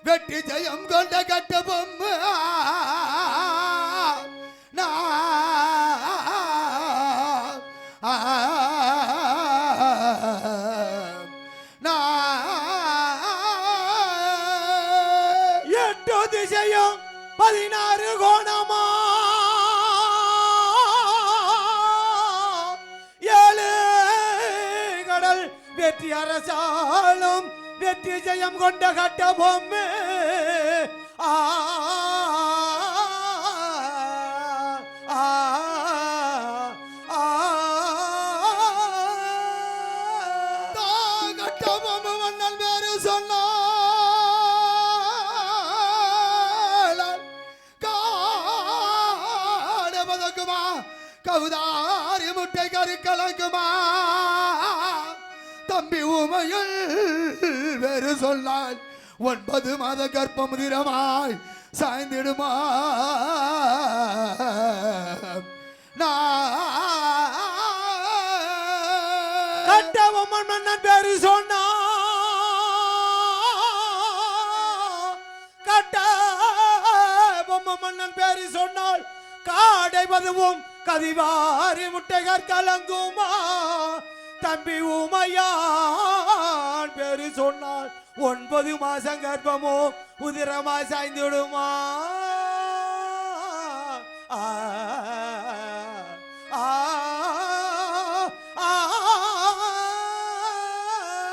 வெற்றி ஜெயம் கொண்ட கட்ட பொம்மை எட்டு திசையும் 16 கோணமா 7 கடல் வெற்றி அரசாலும் வெற்றி ஜெயம் கொண்ட கட்ட பொம்மை கட்ட பொம்மை மன்னன் பேரு சொன்ன கவுதாரி முட்டை கறி கலங்குமா தம்பி உமையில் வேறு சொன்னாள் 9 மாத கர்ப்பம் திரமாய் சாய்ந்திடுமா கட்டபொம்மன் மன்னன் பேரு சொன்னா கட்டபொம்மன் மன்னன் பேரு சொன்னால் காடை பதுவும் கதிவாரி முட்டைகர் கலங்குமா தம்பி உமையான் பேரு சொன்னால் 9 மாசம் கர்ப்பமோ உதிரமா சாய்ந்துடுமா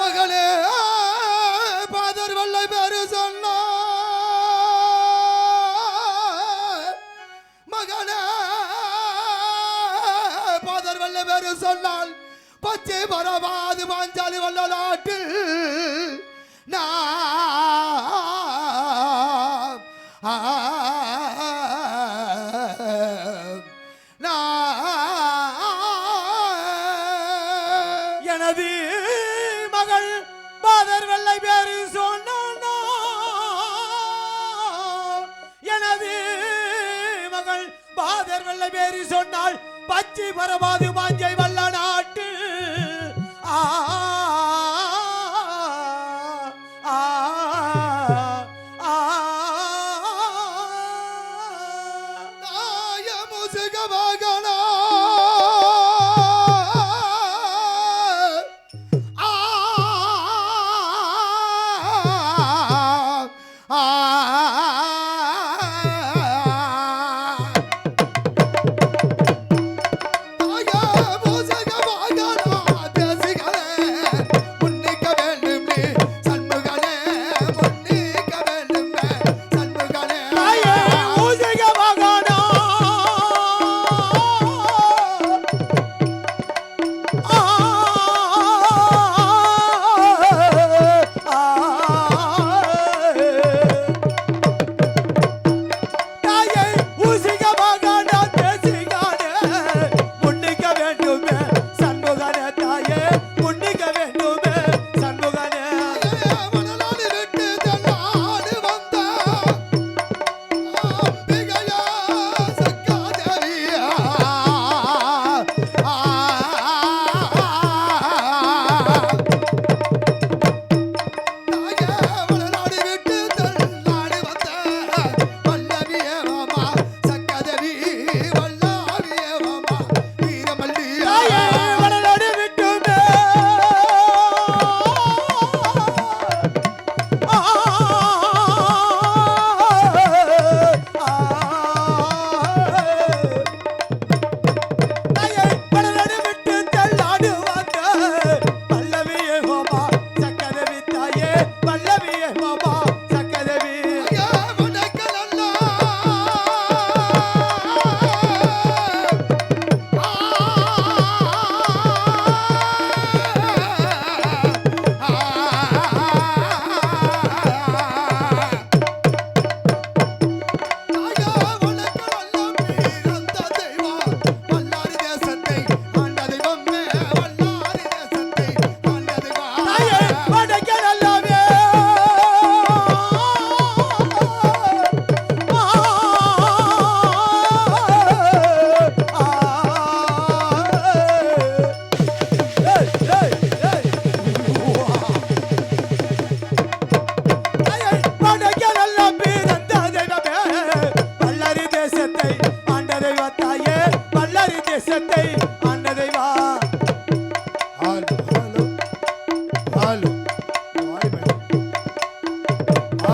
மகளே பாதர் வல்லை பேரு சொன்ன மகனே பாதர் வல்ல பேரு சொன்னால் பச்சை பரவாது பாஞ்சாலி வல்ல நாட்டில் எனது மகள் பாதர் வெள்ளை பேரு சொன்னா எனது மகள் பாதர் வெள்ளை பேரு சொன்னால் பச்சை பரவாது பாஞ்சை வல்ல நாட்டு மூசக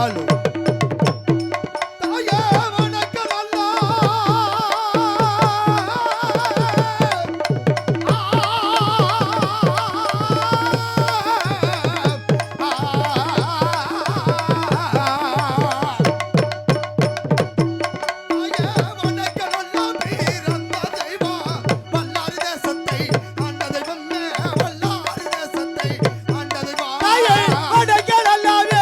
சொன்னால் தாயே வணக்கம் அல்லா. தாயே வணக்கம் அல்லாவே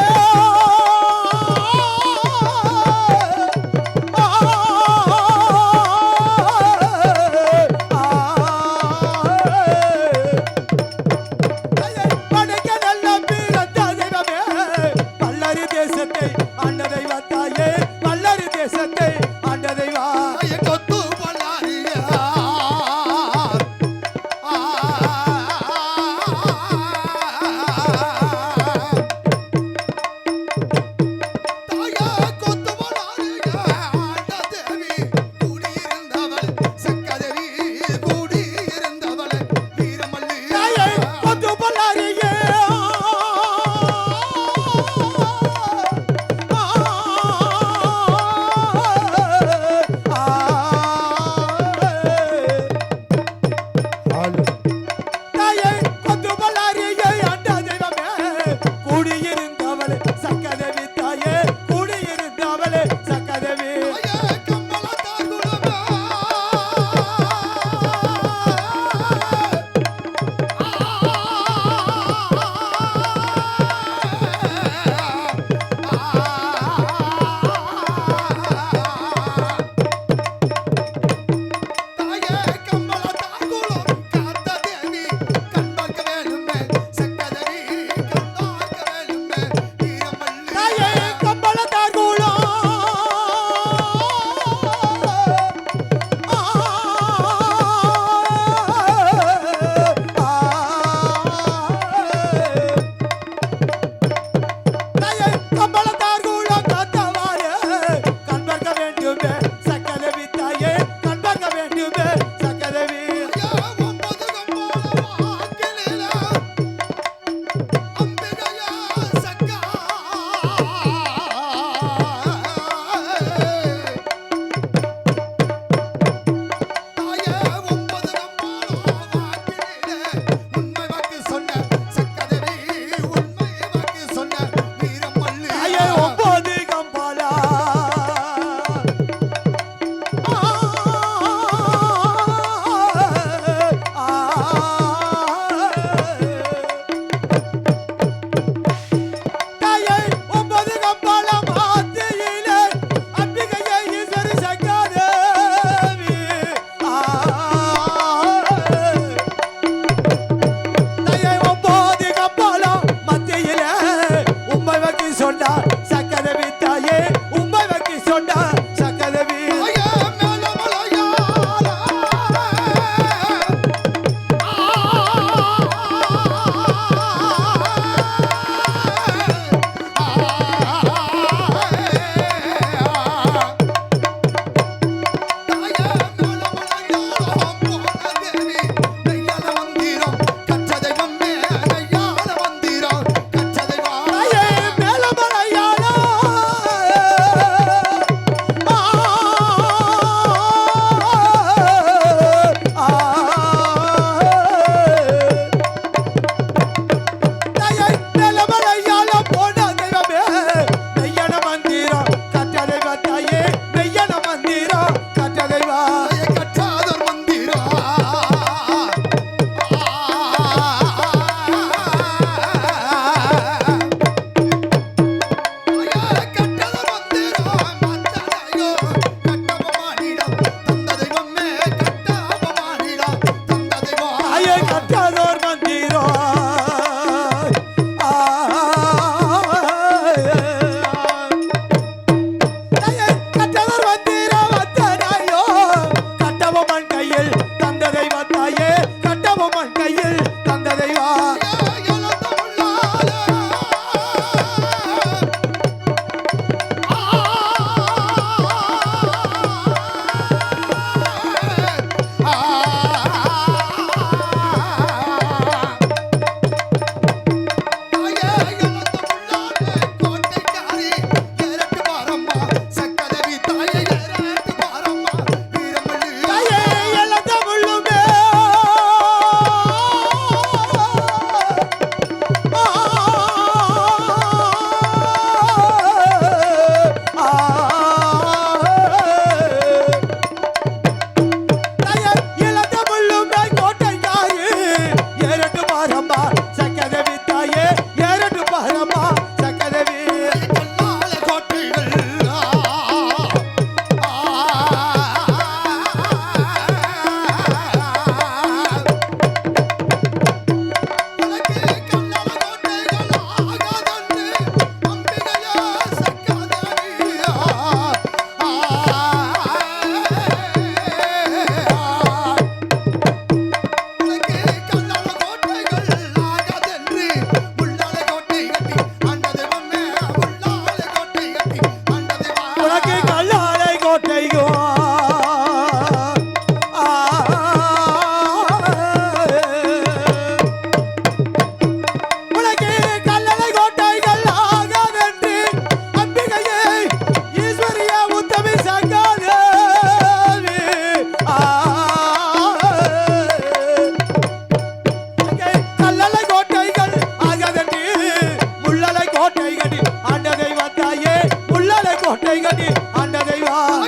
கோட்டை கட்டி ஆண்ட தெய்வம் தாயே உள்ளால கோட்டை கட்டி ஆண்ட தெய்வம்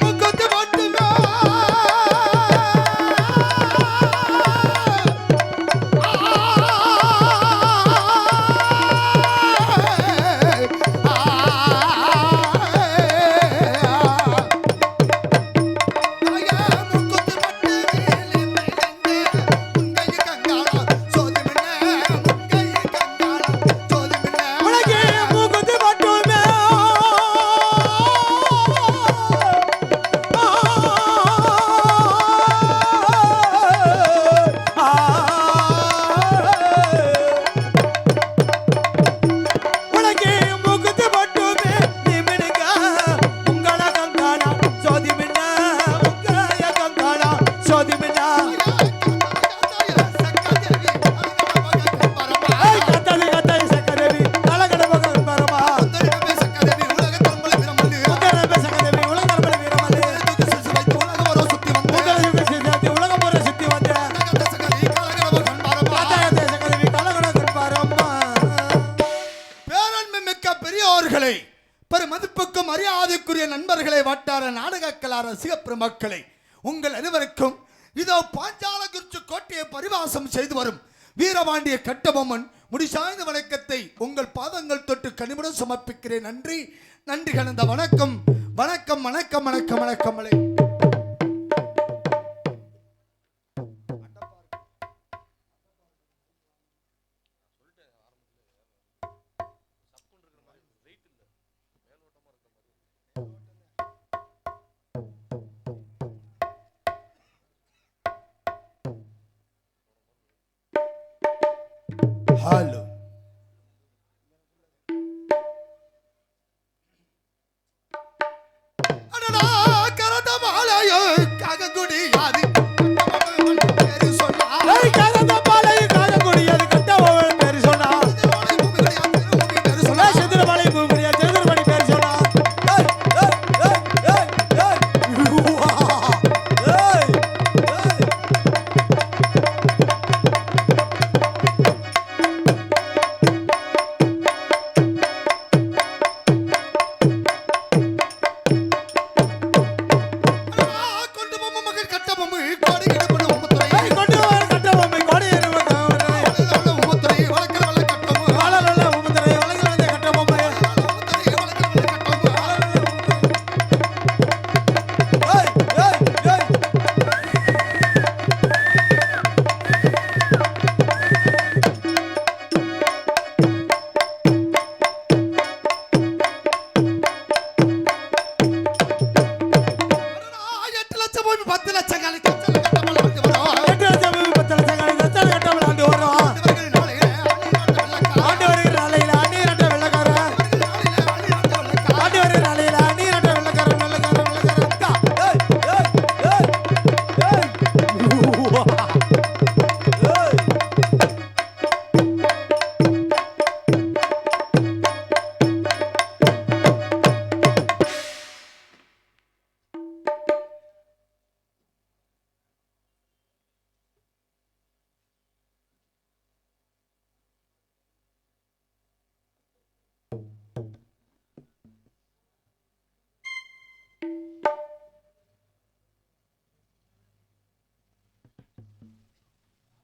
முகத்து மட்டுமே பெருமதிப்புக்கும் மரியாதைக்குரிய நண்பர்களை வட்டார நாடக கலா ரசிக மக்களை உங்கள் அனைவருக்கும் இதோ பாஞ்சாலங்குறிச்சி கோட்டையை பரிவாசம் செய்து வரும் வீரபாண்டிய கட்டபொம்மன் முடிசாய்ந்த வணக்கத்தை உங்கள் பாதங்கள் தொட்டு கனிவுடன் சமர்ப்பிக்கிறேன். நன்றி நன்றி கலந்த வணக்கம் வணக்கம் வணக்கம் வணக்கம் வணக்கம். ஹலோ அடடா கரத மாலையோ காகங்குடி அது பேரு சொன்னா கரத மாலையோ காகங்குடி அது கட்டபொம்மன் பேரு சொன்னா சித்திரமலை பூமியா திருமணி பேரு சொன்னா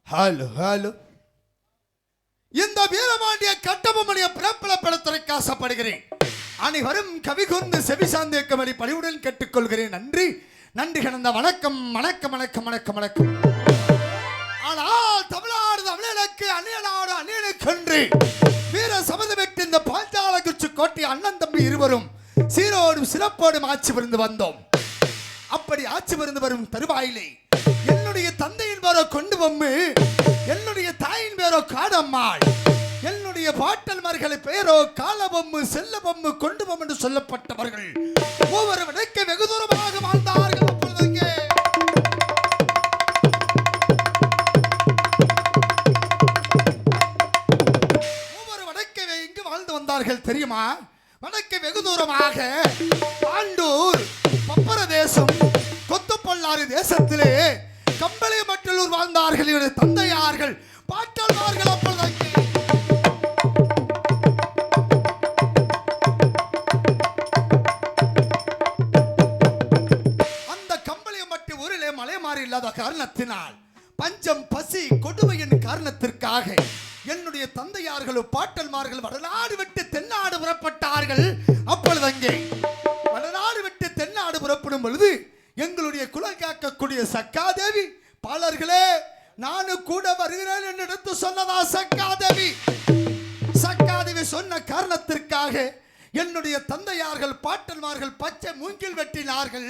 ஹலோ ஹலோ. இந்த வீரபாண்டிய கட்டபொம்மனை பிரபலப்படுத்துவதற்கு ஆசைப்படுகிறேன். அனைவரும் கவிகுந்து செவிசாந்தியக்கமடி பணிவுடன் கேட்டுக்கொள்கிறேன். நன்றி நன்றி கலந்த வணக்கம் வணக்கம் வணக்கம் வணக்கம் வணக்கம். ஆனால் தமிழ்நாடு தமிழனுக்கு அந்நிய நாடு அந்நியனுக்கென்று வீர சபதமிட்டு இந்த பாஞ்சாலங்குறிச்சி கோட்டை அண்ணன் தம்பி இருவரும் சீரோடும் சிறப்போடும் ஆட்சி புரிந்து வந்தோம். அப்படி ஆட்சி புரிந்து வரும் தருவாயிலே என்னுடைய தந்தையின் பேரோ கொண்டு பொம்மு, என்னுடைய தாயின் பேரோ காடம்மாள், என்னுடைய பாட்டல்மார்களை பேரோ காலபொம்மு செல்லபொம்மு கொண்டு பொம்மு என்று சொல்லப்பட்டவர்கள் ஒவ்வொரு விடைக்கு வெகு தூரமாக வாழ்ந்தார்கள். ஒவ்வொரு வடக்கை எங்கு வாழ்ந்து வந்தார்கள் தெரியுமா? வடக்கு வெகு தூரமாக ஆண்டூர் பப்பர தேசம் கொத்துப்பல்லாறு தேசத்திலே கம்பளை மற்றலூர் வாழ்ந்தார்கள். இவருடைய தந்தையார்கள் பாட்டல்மார்கள். அப்பொழுது காரணத்தினால் பஞ்சம் பசி கொடுமையின் காரணத்திற்காக என்னுடைய தந்தையார்களும் பாட்டன்மார்கள் வடநாடு விட்டு தென்னாடு புறப்பட்டார்கள். அப்பொழுது அங்கே வடநாடு விட்டு தென்னாடு புறப்படும் பொழுது எங்களுடைய குலம் காக்கக்கூடிய சக்காதேவி பாலர்களே நானும் கூட வருகிறேன் என்று எடுத்து சொன்னதா சக்காதேவி. சக்காதேவி சொன்ன காரணத்திற்காக என்னுடைய தந்தையார்கள் பாட்டன்மார்கள் பச்சை மூங்கில் வெட்டினார்கள்.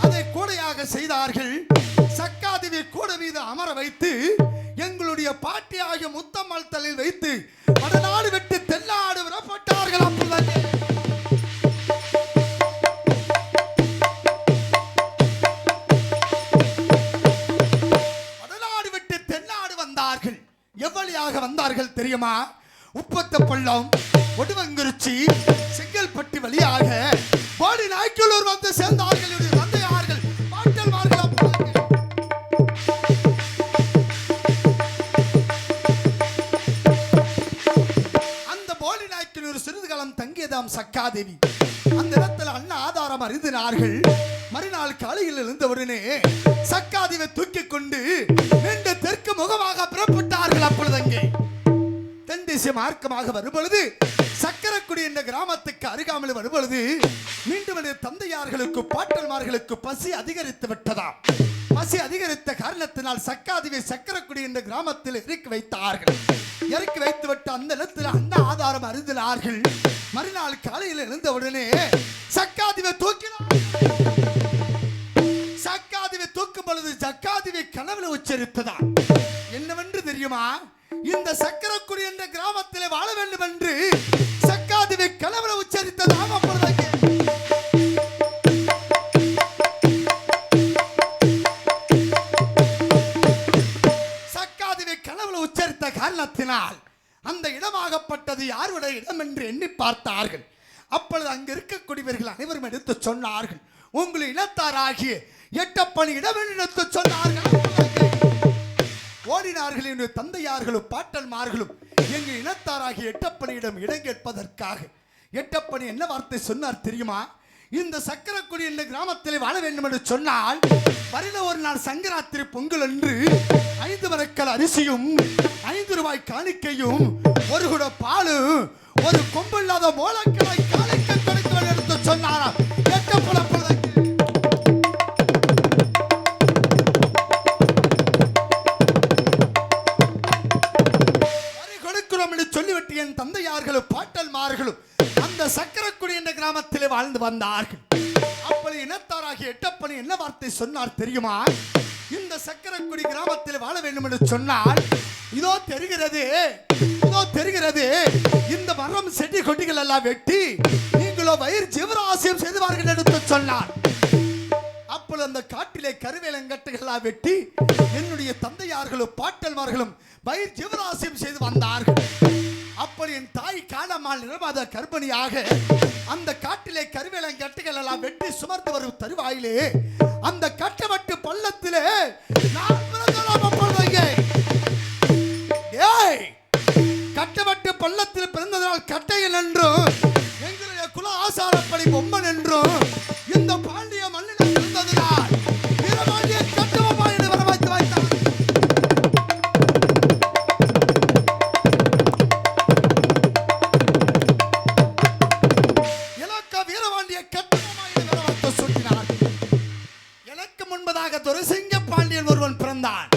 அதை கூடையாக செய்தார்கள். சக்காதேவி கூட மீது அமர வைத்து எங்களுடைய பாட்டியாகிய முத்தம்மாள் தலையில் வைத்து வடநாடு விட்டு தென்னாடு புறப்பட்டார்கள். அப்பொழுது வடநாடு விட்டு தென்னாடு வந்தார்கள். எவ்வளியாக வந்தார்கள் தெரியுமா? உப்பத்த பள்ளம், ஒடுவங்குறிச்சி, செங்கல்பட்டு வழியாக போடி நாய்க்கலூர் வந்து சேர்ந்தார்கள். தந்தையார்கள் பாட்டல்மார்கள். அந்த போடி நாய்க்கலூர் சிறிது காலம் தங்கியதாம் சக்காதேவி. அந்த இடத்துல அண்ணா ஆதாரம் அறிந்தினார்கள். மறுநாள் காலையில் எழுந்தவுடனே சக்காதேவியை தூக்கிக் கொண்டு மீண்டும் தெற்கு முகமாக புறப்பட்டார்கள். அப்பொழுது அங்கே தென்திசை மார்க்கமாக வரும்பொழுது சக்கரக்குடி என்ற கிராமத்துக்கு அருகாமல் வரும்பொழுது மீண்டும் தந்தையார்களுக்கு பாட்டன்மார்களுக்கு பசி அதிகரித்து விட்டதாம். பசி அதிகரித்த காரணத்தினால் சக்காதேவி சக்கரக்குடி என்ற கிராமத்தில் இறக்கி வைத்தார்கள். இறக்கி வைத்துவிட்டு அந்த இடத்தில் அண்ணா ஆதாரம் அறிந்தினார்கள். மறுநாள் காலையில் எழுந்தவுடனே சக்காதேவி தூக்கினார். சக்காதேவி தூக்கும் பொழுது சக்காதேவி கனவுல உச்சரித்ததாம். என்னவென்று தெரியுமா? இந்த சக்கரக்குடி என்ற கிராமத்தில் வாழ வேண்டும் என்று சக்காதேவி கனவுல உச்சரித்ததாம். சக்காதேவி கனவுல உச்சரித்த காரணத்தினால் அந்த இடமாகப்பட்டது யாருடைய இடம் என்று எண்ணி பார்த்தார்கள். அப்பொழுது அங்கு இருக்கக்கூடியவர்கள் அனைவரும் எடுத்து சொன்னார்கள். உங்கள் இனத்தாராகிய எட்டப்பணி இடம் என்று எடுத்து சொன்னார்கள். ஓடினார்கள். என்னுடைய தந்தையார்களும் பாட்டன்மார்களும் எங்கள் இனத்தாராகிய எட்டப்பணியிடம் இடம் கேட்பதற்காக. எட்டப்பணி என்ன வார்த்தை சொன்னார் தெரியுமா? இந்த சக்கரக்குடி என்ற கிராமத்தில் வாழ வேண்டும் என்று சொன்னால் வருட ஒரு நாள் சங்கராத்திரி பொங்கல் என்று 5 மரக்கல் அரிசியும் 5 ரூபாய் காணிக்கையும் ஒரு குட பாலும் ஒரு கொம்பு இல்லாத மோளக்களை காணிக்கை கொடுக்க எடுத்து சொன்னாராம். எட்டப்பணி சொல்லிவிட்டு என் தந்தையார்களும் பாட்டன்மார்களும் அந்த சக்கரக்குடி என்ற கிராமத்தில் வாழ்ந்து வந்தார்கள். அப்பொழுது இனத்தாராகிய எட்டப்பணி என்ன வார்த்தை சொன்னார் தெரியுமா? இந்த சக்கரக்குடி கிராமத்தில் வாழ வேண்டும் என்று சொன்னால் இதோ தெரிகிறது, இதோ தெரிகிறது, இந்த மரம் செடி கொடிகள் எல்லாம் வெட்டி நீங்களோ வயிறு ஜீவராசியம் செய்துவார்கள் என்று சொன்னார். அப்பொழுது அந்த காட்டிலே கருவேலங்கட்டுகளா வெட்டி என்னுடைய தந்தையார்களும் பாட்டன்மார்களும் வயிறு ஜீவராசியம் செய்து வந்தார்கள். அப்படி என் தாய் காலமால் நிரமாத கர்ப்பிணியாக அந்த காட்டிலே கருவேலங்கட்டுகள் எல்லாம் வெட்டி சுமர்ந்து வரும் தருவாயிலே அந்த கட்டவட்டு பள்ளத்திலே நான் கட்டவட்டு பள்ளத்தில் பிறந்ததால் கட்டையன் என்றும் எங்களுடைய குல ஆசாரப்படி பொம்மன் என்றும் இந்த பாண்டிய மண்ணில் இருந்ததினால் வீரபாண்டிய கட்டபொம்மன் என்று வரவைத்து வைத்தார். எனக்கு வீரபாண்டிய கட்டபொம்மன் என்று வரவைத்து சொல்லினார். எனக்கு முன்பதாக துரைசிங்க பாண்டியன் ஒருவன் பிறந்தான்.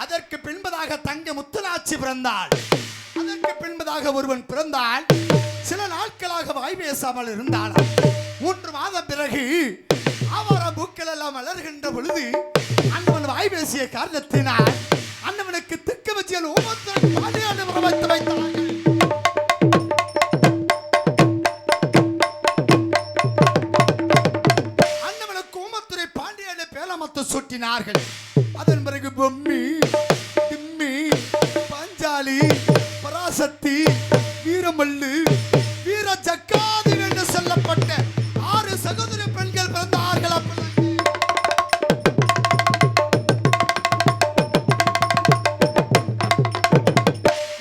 அதற்கு பின்பதாக தங்க முத்துநாச்சி பிறந்தாள். அதற்கு பின்பதாக ஒருவன் பிறந்தான். சில நாட்களாக வாய் பேசாமல் இருந்தாள். 3 மாதம் பிறகு ஆவார பூக்கள் எல்லாம் வளர்கின்ற பொழுது அண்ணவன் வாய் பேசிய காரணத்தினால் அண்ணவனுக்கு திக்கு வச்சியல் பாண்டியாண்டு வைத்து வைத்தார்கள். அண்ணவனுக்கு ஊமத்துறை பாண்டியாண்டு பேலமத்து சூட்டினார்கள். அதன் பிறகு பொம்மி, திம்மி, பாஞ்சாலி, பராசக்தி, வீரமல்லு, வீர ஜக்காதி என்று சொல்லப்பட்ட 6 சகோதர பெண்கள் பிறந்தார்கள்.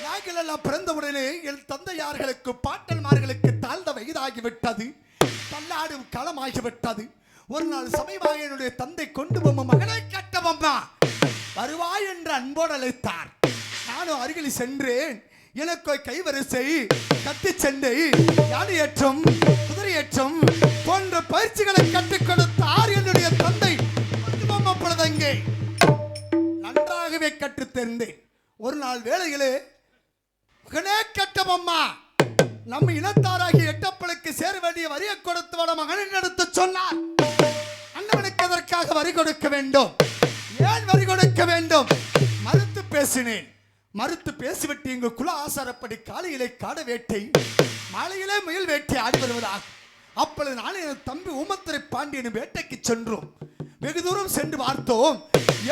நாங்கள் எல்லாம் பிறந்தவுடனே என் தந்தையார்களுக்கு பாட்டன்மார்களுக்கு தாழ்ந்த வயதாகிவிட்டது. பல்லாடும் களமாகிவிட்டது. ஒரு நாள் சமயமாக என்னுடைய தந்தை கொண்டு போகும் மகனை கட்டபொம்மா அன்போடு அழைத்தார். நானும் அருகில் சென்றேன். எனக்கு கைவரிசை, கத்தி சண்டை, யானையேற்றம், குதிரையேற்றம் போன்ற பயிற்சிகளை கற்றுக் கொடுத்தார் என்னுடைய தந்தை. அப்பொழுதங்கே நன்றாகவே கற்றுத் தெரிந்தேன். ஒரு நாள் வேளையிலே, மகனே கட்டபொம்மா, நம்ம இனத்தாராகிய எட்டப்பளுக்கு சேர வேண்டிய வரியை கொடுத்து வர மகனின் எடுத்து சொன்னார். அண்ணவனுக்கு எதற்காக வரி கொடுக்க வேண்டும், ஏன் வரி கொடுக்க வேண்டும்? மறுத்து பேசினேன். மறுத்து பேசிவிட்டு இங்கு குல ஆசாரப்படி காலையிலே காட வேட்டை, மாலையிலே முயல் வேட்டை ஆடி வருவதாக. அப்பொழுது நான் என் தம்பி ஊமத்துரை பாண்டியன் வேட்டைக்கு சென்றோம். வெகு தூரம் சென்று பார்த்தோம்.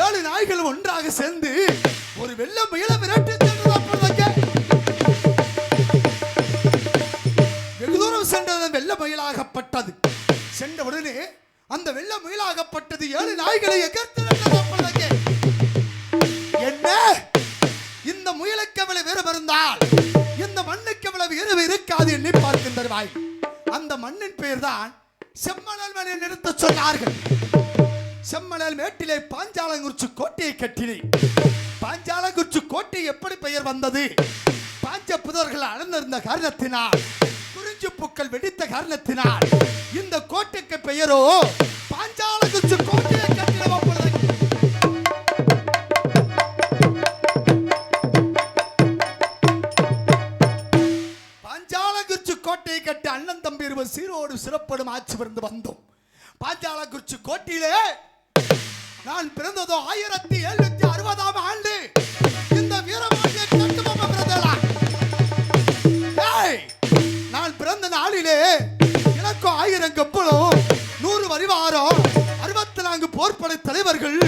7 நாய்கள் ஒன்றாக சேர்ந்து ஒரு வெள்ள முயலை விரட்டி சென்றது. வெகு தூரம் சென்றது வெள்ள முயலாகப்பட்டது. சென்ற உடனே அந்த வெள்ள முயலாகப்பட்டது 7 நாய்களை எகர்த்து என்ன இந்த முயலுக்கு எவ்வளவு வீரம் இருந்தால் இந்த மண்ணுக்கு எவ்வளவு வீரம் இருக்காது எண்ணி பார்க்கின்றாய். அந்த மண்ணின் பெயர் தான் செம்மணல் மலை நிறுத்த சொன்னார்கள். செம்மணல் மேட்டிலே பாஞ்சாலங்குறிச்சி கோட்டையை கட்டினேன். பாஞ்சாலங்குறிச்சி கோட்டை எப்படி பெயர் வந்தது? பாஞ்ச புதர்கள் அளந்திருந்த காரணத்தினால், குறிஞ்சி பூக்கள் வெடித்த காரணத்தினால் இந்த கோட்டைக்கு பெயரோ பாஞ்சாலங்குறிச்சி கோட்டையை கட்டின. பாஞ்சாலங்குறிச்சி கோட்டையை கட்டி அண்ணன் தம்பி இருவர் சீரோடு சிறப்படும் ஆட்சி பிறந்து வந்தோம். பாஞ்சாலங்குறிச்சி கோட்டையிலே நான் பிறந்ததோ 1760ஆம் ஆண்டு. இந்த வீரபாண்டிய கட்டபொம்ம பிறந்ததா? நான் பிறந்த நாளிலே எனக்கு 1000 கப்பலும் 100 வரிவாரம், 64 போர்ப்படை தலைவர்கள்,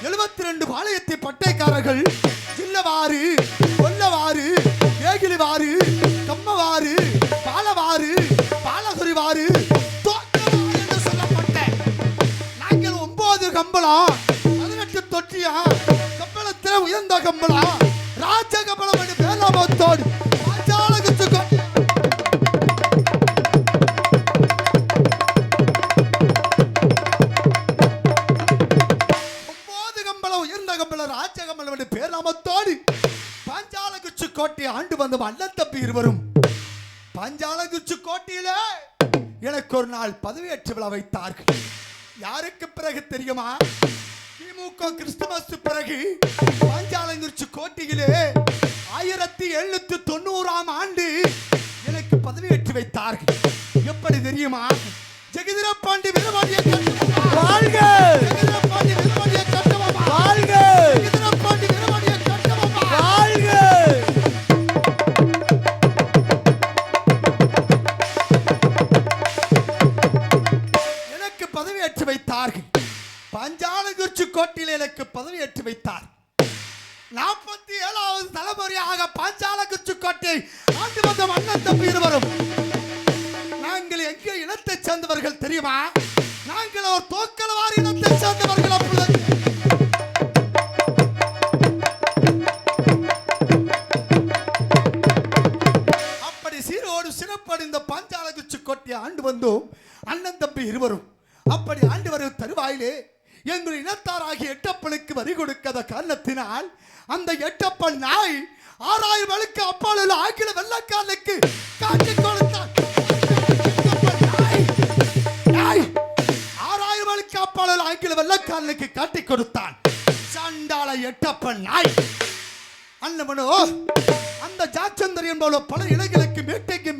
72 பாளையத்தை பட்டைக்காரர்கள், ஜில்லவாறு, கொல்லவாறு, வேகிலிவாறு, கம்மவாறு, பாலவாறு, பாலகுரிவாறு, தோற்றவாறு என்று சொல்லப்பட்ட நாங்கள் 9 கம்பளம், 18 தொட்டியம், கம்பளத்தில் உயர்ந்த கம்பளம், ராஜ கம்பளம் என்று பேராமத்தோடு பாஞ்சாலங்குறிச்சி கோட்டை. 9 கம்பளம் உயர்ந்த கம்பளம், ராஜ கம்பளம் என்று பேராமத்தோடு பாஞ்சாலங்குறிச்சி கோட்டையை ஆண்டு வந்த அண்ணன் தம்பி இருவரும் பாஞ்சாலங்குறிச்சி கோட்டையில எனக்கு ஒரு நாள் பதவியேற்று விழா வைத்தார்கள். யாருக்கு பிறகு தெரியுமா? திமுக கிறிஸ்துமஸ் பிறகு பாஞ்சாலங்குறிச்சி கோட்டையிலே 1790ஆம் ஆண்டு எனக்கு பதவியேற்று வைத்தார்கள். எப்படி தெரியுமா? ஜெகதீரபாண்டி வீரபாண்டிய கட்டபொம்மா வாழ்க! ஜெகதீரபாண்டி வீரபாண்டிய கட்டபொம்மா வாழ்க! ஜெகதீரபாண்டி வீரபாண்டிய கட்டபொம்மா வாழ்க! எனக்கு பதவியேற்று வைத்தார்கள். பாஞ்சாலங்குறிச்சி கோட்டையில் எனக்கு பதவியேற்று வைத்தார். 47வது தலைமுறையாக பாஞ்சாலங்குறிச்சி கோட்டை ஆண்டு வந்த அண்ணன் தம்பி இருவரும். நாங்கள் எங்கே இனத்தை சேர்ந்தவர்கள் தெரியுமா? நாங்கள் ஒரு தோக்கலவாரி இனத்தை சேர்ந்தவர்கள். அப்படி சீரோடு சிறப்படி இந்த பாஞ்சாலங்குறிச்சி கோட்டையை ஆண்டு வந்தோம் அண்ணன் தம்பி இருவரும். அப்படி ஆண்டு வரும் தருவாயிலே எங்கள் இனத்தாராகிய எட்டப்பனுக்கு வரி கொடுக்காத காரணத்தினால் அந்த எட்டப்பன் நாய் 6000 வழுக்கு அப்பால் உள்ள ஆங்கில வெள்ளக்காரனுக்கு காட்டி கொடுத்தான். 6000 வழுக்கு அப்பால் உள்ள ஆங்கில வெள்ளக்காரனுக்கு காட்டி கொடுத்தான். சண்டாள எட்டப்பன் நாய். அண்ணமனோ அந்த ஜாச்சந்தர் என்பவளோ பல இளைஞர்களுக்கு மீட்டைக்கு